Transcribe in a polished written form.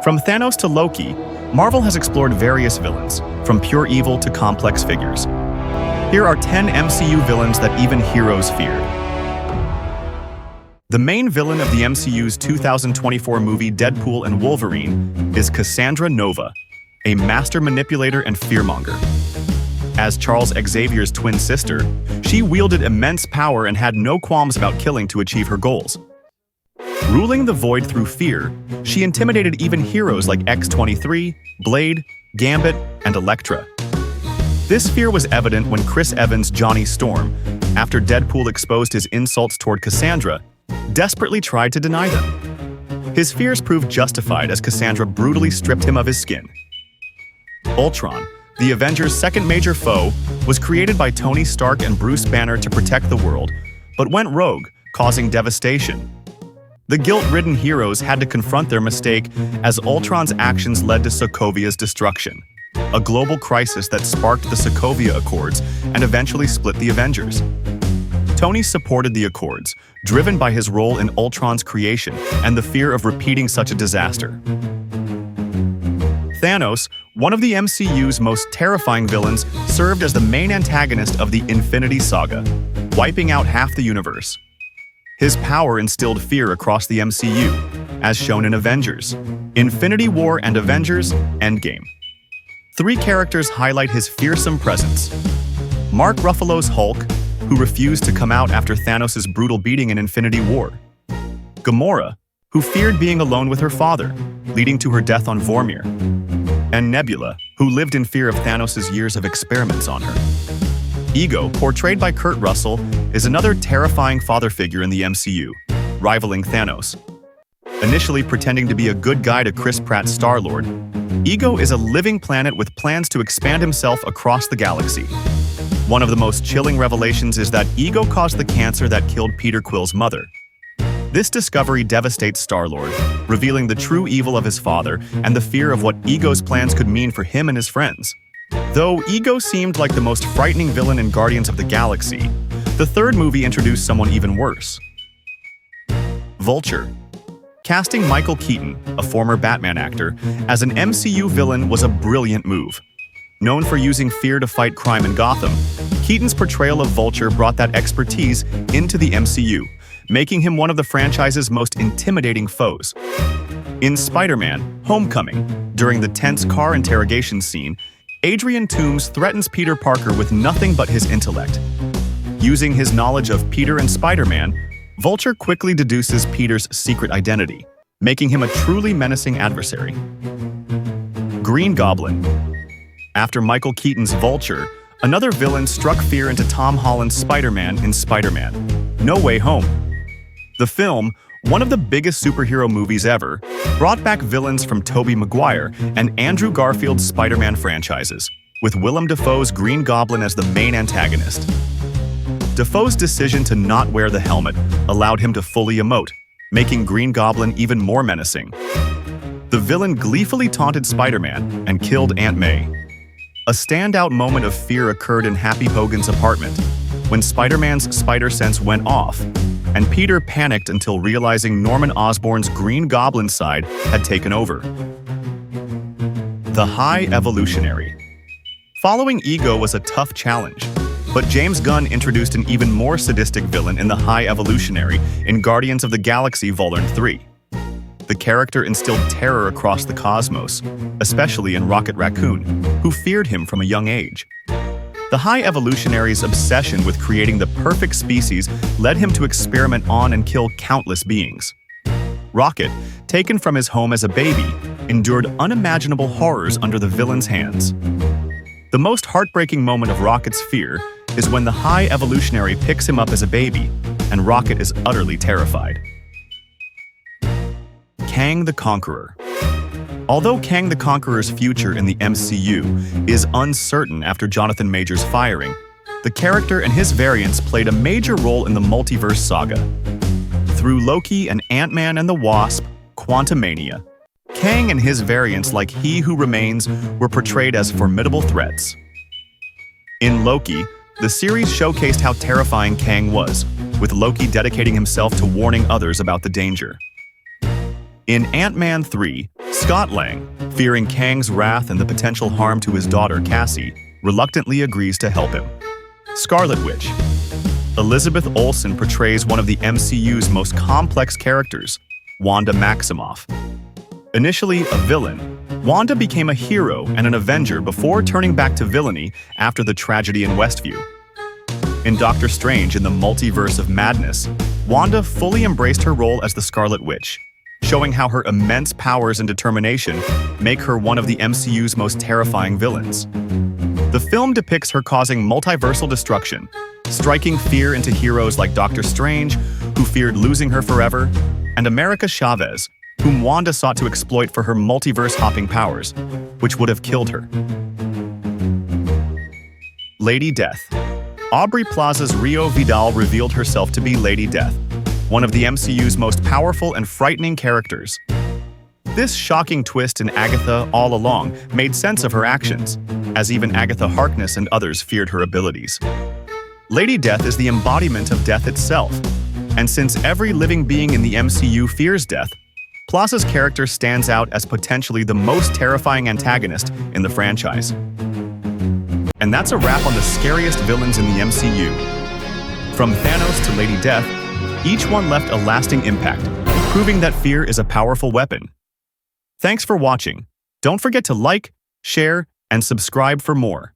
From Thanos to Loki, Marvel has explored various villains, from pure evil to complex figures. Here are 10 MCU villains that even heroes feared. The main villain of the MCU's 2024 movie Deadpool and Wolverine is Cassandra Nova, a master manipulator and fearmonger. As Charles Xavier's twin sister, she wielded immense power and had no qualms about killing to achieve her goals. Ruling the void through fear, she intimidated even heroes like X-23, Blade, Gambit, and Elektra. This fear was evident when Chris Evans' Johnny Storm, after Deadpool exposed his insults toward Cassandra, desperately tried to deny them. His fears proved justified as Cassandra brutally stripped him of his skin. Ultron, the Avengers' second major foe, was created by Tony Stark and Bruce Banner to protect the world, but went rogue, causing devastation. The guilt-ridden heroes had to confront their mistake as Ultron's actions led to Sokovia's destruction, a global crisis that sparked the Sokovia Accords and eventually split the Avengers. Tony supported the Accords, driven by his role in Ultron's creation and the fear of repeating such a disaster. Thanos, one of the MCU's most terrifying villains, served as the main antagonist of the Infinity Saga, wiping out half the universe. His power instilled fear across the MCU, as shown in Avengers, Infinity War and Avengers Endgame. 3 characters highlight his fearsome presence. Mark Ruffalo's Hulk, who refused to come out after Thanos' brutal beating in Infinity War. Gamora, who feared being alone with her father, leading to her death on Vormir. And Nebula, who lived in fear of Thanos' years of experiments on her. Ego, portrayed by Kurt Russell, is another terrifying father figure in the MCU, rivaling Thanos. Initially pretending to be a good guy to Chris Pratt's Star-Lord, Ego is a living planet with plans to expand himself across the galaxy. One of the most chilling revelations is that Ego caused the cancer that killed Peter Quill's mother. This discovery devastates Star-Lord, revealing the true evil of his father and the fear of what Ego's plans could mean for him and his friends. Though Ego seemed like the most frightening villain in Guardians of the Galaxy, the third movie introduced someone even worse. Vulture. Casting Michael Keaton, a former Batman actor, as an MCU villain was a brilliant move. Known for using fear to fight crime in Gotham, Keaton's portrayal of Vulture brought that expertise into the MCU, making him one of the franchise's most intimidating foes. In Spider-Man: Homecoming, during the tense car interrogation scene, Adrian Toomes threatens Peter Parker with nothing but his intellect. Using his knowledge of Peter and Spider-Man, Vulture quickly deduces Peter's secret identity, making him a truly menacing adversary. Green Goblin. After Michael Keaton's Vulture, another villain struck fear into Tom Holland's Spider-Man in Spider-Man: No Way Home. The film, one of the biggest superhero movies ever, brought back villains from Tobey Maguire and Andrew Garfield's Spider-Man franchises, with Willem Dafoe's Green Goblin as the main antagonist. Dafoe's decision to not wear the helmet allowed him to fully emote, making Green Goblin even more menacing. The villain gleefully taunted Spider-Man and killed Aunt May. A standout moment of fear occurred in Happy Hogan's apartment, when Spider-Man's spider sense went off, and Peter panicked until realizing Norman Osborn's Green Goblin side had taken over. The High Evolutionary. Following Ego was a tough challenge, but James Gunn introduced an even more sadistic villain in the High Evolutionary in Guardians of the Galaxy Vol. 3. The character instilled terror across the cosmos, especially in Rocket Raccoon, who feared him from a young age. The High Evolutionary's obsession with creating the perfect species led him to experiment on and kill countless beings. Rocket, taken from his home as a baby, endured unimaginable horrors under the villain's hands. The most heartbreaking moment of Rocket's fear is when the High Evolutionary picks him up as a baby, and Rocket is utterly terrified. Kang the Conqueror. Although Kang the Conqueror's future in the MCU is uncertain after Jonathan Majors' firing, the character and his variants played a major role in the multiverse saga. Through Loki and Ant-Man and the Wasp, Quantumania, Kang and his variants like He Who Remains were portrayed as formidable threats. In Loki, the series showcased how terrifying Kang was, with Loki dedicating himself to warning others about the danger. In Ant-Man 3, Scott Lang, fearing Kang's wrath and the potential harm to his daughter Cassie, reluctantly agrees to help him. Scarlet Witch. Elizabeth Olsen portrays one of the MCU's most complex characters, Wanda Maximoff. Initially a villain, Wanda became a hero and an Avenger before turning back to villainy after the tragedy in Westview. In Doctor Strange in the Multiverse of Madness, Wanda fully embraced her role as the Scarlet Witch, showing how her immense powers and determination make her one of the MCU's most terrifying villains. The film depicts her causing multiversal destruction, striking fear into heroes like Doctor Strange, who feared losing her forever, and America Chavez, whom Wanda sought to exploit for her multiverse-hopping powers, which would have killed her. Lady Death. Aubrey Plaza's Rio Vidal revealed herself to be Lady Death, one of the MCU's most powerful and frightening characters. This shocking twist in Agatha all along made sense of her actions, as even Agatha Harkness and others feared her abilities. Lady Death is the embodiment of death itself, and since every living being in the MCU fears death, Plaza's character stands out as potentially the most terrifying antagonist in the franchise. And that's a wrap on the scariest villains in the MCU. From Thanos to Lady Death, each one left a lasting impact, proving that fear is a powerful weapon. Thanks for watching. Don't forget to like, share, and subscribe for more.